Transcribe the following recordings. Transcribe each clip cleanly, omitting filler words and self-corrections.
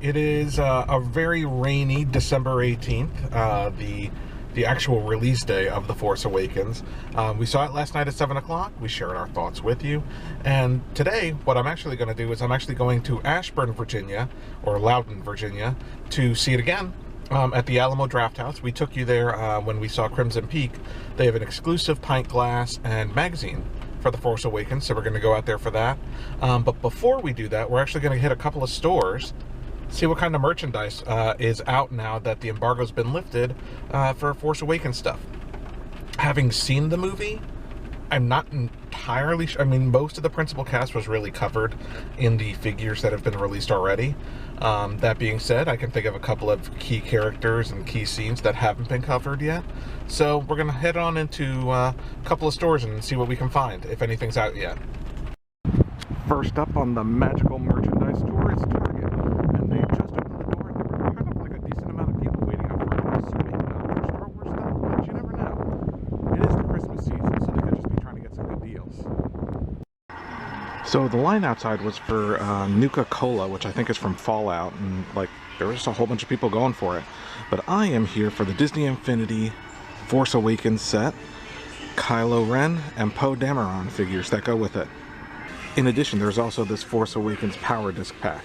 It is a very rainy December 18th, the actual release day of The Force Awakens. We saw it last night at 7 o'clock. We shared our thoughts with you. And today, what I'm actually going to do is I'm actually going to Ashburn, Virginia, or Loudoun, Virginia, to see it again at the Alamo Drafthouse. We took you there when we saw Crimson Peak. They have an exclusive pint glass and magazine for The Force Awakens, so we're going to go out there for that. But before we do that, we're actually going to hit a couple of stores, see what kind of merchandise is out now that the embargo's been lifted for Force Awakens stuff. Having seen the movie, I'm not entirely sure. I mean, most of the principal cast was really covered in the figures that have been released already. That being said, I can think of a couple of key characters and key scenes that haven't been covered yet. So we're going to head on into a couple of stores and see what we can find, if anything's out yet. First up on the magical merchandise tour is Target. And they just opened the door. There were kind of like a decent amount of people waiting out front, assuming for Star Wars stuff, but you never know. It is the Christmas season, so they could just be trying to get some good deals. So the line outside was for Nuka-Cola, which I think is from Fallout, and like there was just a whole bunch of people going for it. But I am here for the Disney Infinity Force Awakens set, Kylo Ren, and Poe Dameron figures that go with it. In addition, there's also this Force Awakens Power Disc pack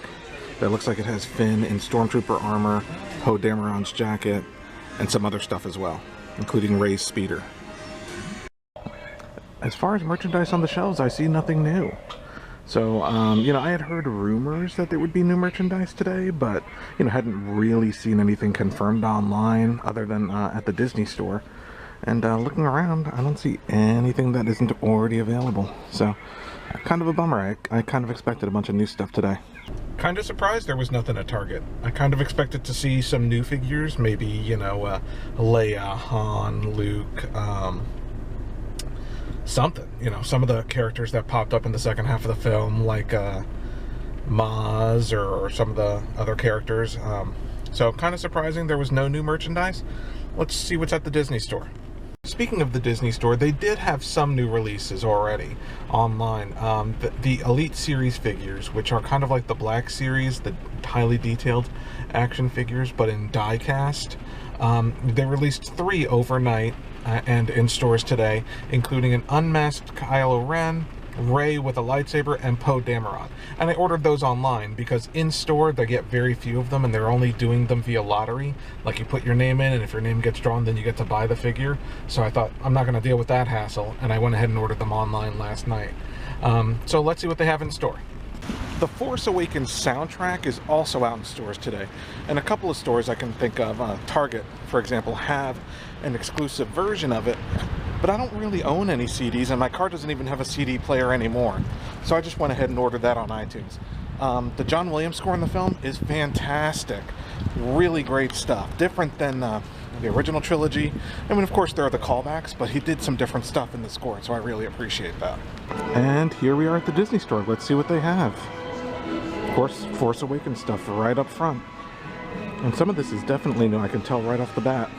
that looks like it has Finn in Stormtrooper armor, Poe Dameron's jacket, and some other stuff as well, including Rey's speeder. As far as merchandise on the shelves, I see nothing new. So, you know, I had heard rumors that there would be new merchandise today, but, you know, hadn't really seen anything confirmed online other than at the Disney store. And looking around, I don't see anything that isn't already available. So, kind of a bummer. I kind of expected a bunch of new stuff today. Kind of surprised there was nothing at Target. I kind of expected to see some new figures, maybe, you know, Leia, Han, Luke, something, you know, some of the characters that popped up in the second half of the film, like Maz or some of the other characters. So kind of surprising there was no new merchandise. Let's see what's at the Disney store. Speaking of the Disney store, they did have some new releases already online. The Elite Series figures, which are kind of like the Black Series, the highly detailed action figures, but in die cast. They released 3 overnight and in stores today, including an unmasked Kylo Ren, Rey with a lightsaber, and Poe Dameron. And I ordered those online because in store they get very few of them and they're only doing them via lottery. Like you put your name in and if your name gets drawn then you get to buy the figure. So I thought I'm not going to deal with that hassle and I went ahead and ordered them online last night. So let's see what they have in store. The Force Awakens soundtrack is also out in stores today, and a couple of stores I can think of, Target, for example, have an exclusive version of it, but I don't really own any CDs, and my car doesn't even have a CD player anymore, so I just went ahead and ordered that on iTunes. The John Williams score in the film is fantastic. Really great stuff. Different than the original trilogy. I mean, of course, there are the callbacks, but he did some different stuff in the score, so I really appreciate that. And here we are at the Disney store. Let's see what they have. Of course, Force Awakens stuff right up front. And some of this is definitely new, I can tell right off the bat.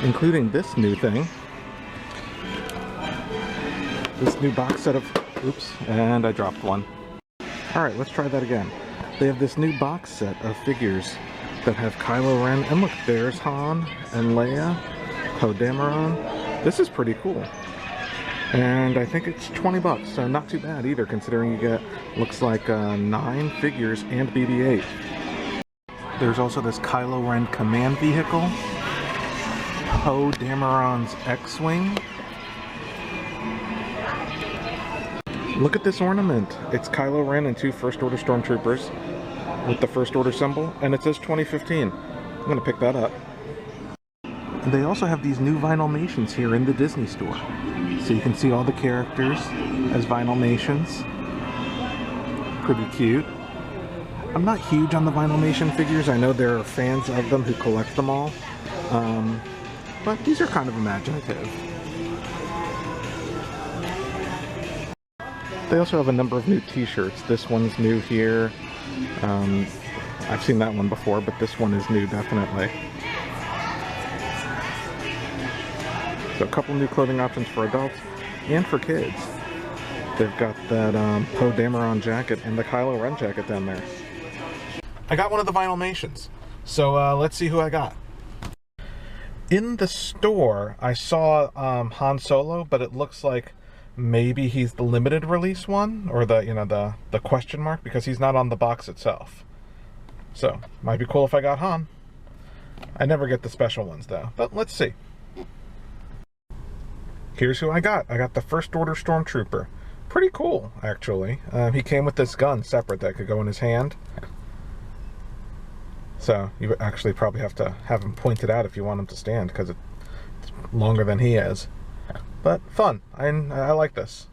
Including this new thing. This new box set of... Oops, and I dropped one. Alright, let's try that again. They have this new box set of figures that have Kylo Ren, and look, there's Han and Leia, Poe Dameron. This is pretty cool. And I think it's 20 bucks, so not too bad either, considering you get, looks like 9 figures and BB-8. There's also this Kylo Ren command vehicle, Poe Dameron's X-Wing. Look at this ornament. It's Kylo Ren and 2 First Order Stormtroopers with the First Order symbol, and it says 2015. I'm gonna pick that up. And they also have these new Vinylmations here in the Disney store. So you can see all the characters as Vinylmations. Pretty cute. I'm not huge on the Vinylmation figures. I know there are fans of them who collect them all. But these are kind of imaginative. They also have a number of new t-shirts. This one's new here. I've seen that one before, but this one is new definitely. So a couple new clothing options for adults and for kids. They've got that Poe Dameron jacket and the Kylo Ren jacket down there. I got one of the Vinylmations. So let's see who I got. In the store, I saw Han Solo, but it looks like maybe he's the limited release one, or the, you know, the question mark, because he's not on the box itself. So, might be cool if I got Han. I never get the special ones though, but let's see. Here's who I got. I got the First Order Stormtrooper. Pretty cool, actually. He came with this gun separate that could go in his hand. So you actually probably have to have him pointed out if you want him to stand, because it's longer than he is. But fun. I like this.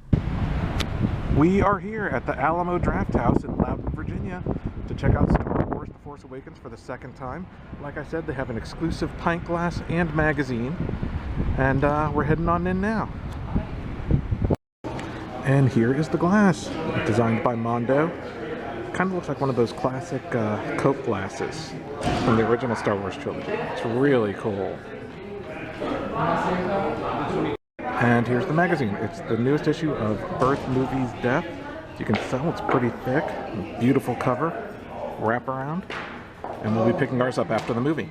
We are here at the Alamo Drafthouse in Loudon, Virginia to check out Star Wars The Force Awakens for the second time. Like I said, they have an exclusive pint glass and magazine. And we're heading on in now. And here is the glass, designed by Mondo. Kind of looks like one of those classic Coke glasses from the original Star Wars trilogy. It's really cool. And here's the magazine. It's the newest issue of Birth Movies Death. You can tell it's pretty thick, beautiful cover, wraparound, and we'll be picking ours up after the movie.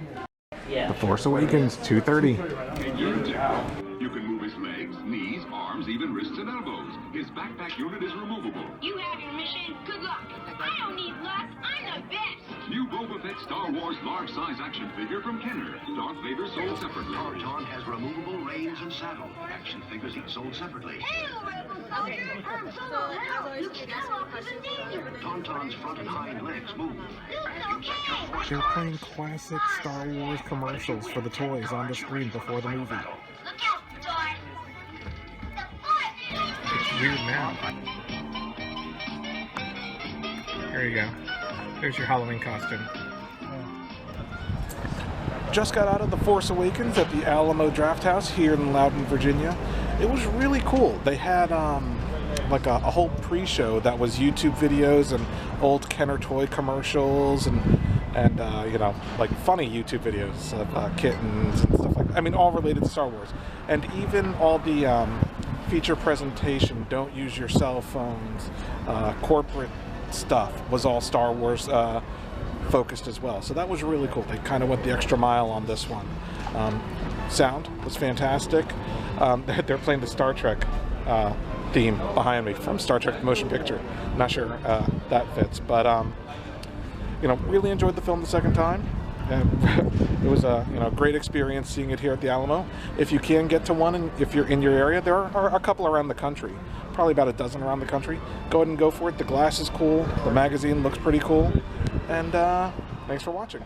The Force Awakens, 2:30. You can move his legs, knees, arms, even wrists and elbows. His backpack unit is removable. You have your mission. Good luck. I don't need luck. I'm the best. New Boba Fett Star Wars large-size action figure from Kenner. Darth Vader sold separately. Tauntaun has removable reins and saddle. Action figures each sold separately. Hail, Rebel Soldier! Han Solo, help! Luke Skywalker's in danger! Tauntaun's front and hind legs move. As you set your force They're cards, playing classic Star Wars commercials for the toys on the screen before the movie. Look out, Darth! The Force! It's weird now. There you go. There's your Halloween costume. Just got out of The Force Awakens at the Alamo Drafthouse here in Loudon, Virginia. It was really cool. They had like a whole pre-show that was YouTube videos and old Kenner toy commercials and you know, like funny YouTube videos of kittens and stuff like that. I mean, all related to Star Wars. And even all the feature presentation, don't use your cell phones, corporate stuff was all Star Wars focused as well. So that was really cool. They kind of went the extra mile on this one. Sound was fantastic. They're playing the Star Trek theme behind me from Star Trek the Motion Picture. Not sure that fits, but you know, really enjoyed the film the second time. It was a great experience seeing it here at the Alamo. If you can get to one, and if you're in your area, there are a couple around the country, probably about a dozen around the country. Go ahead and go for it. The glass is cool. The magazine looks pretty cool. And thanks for watching.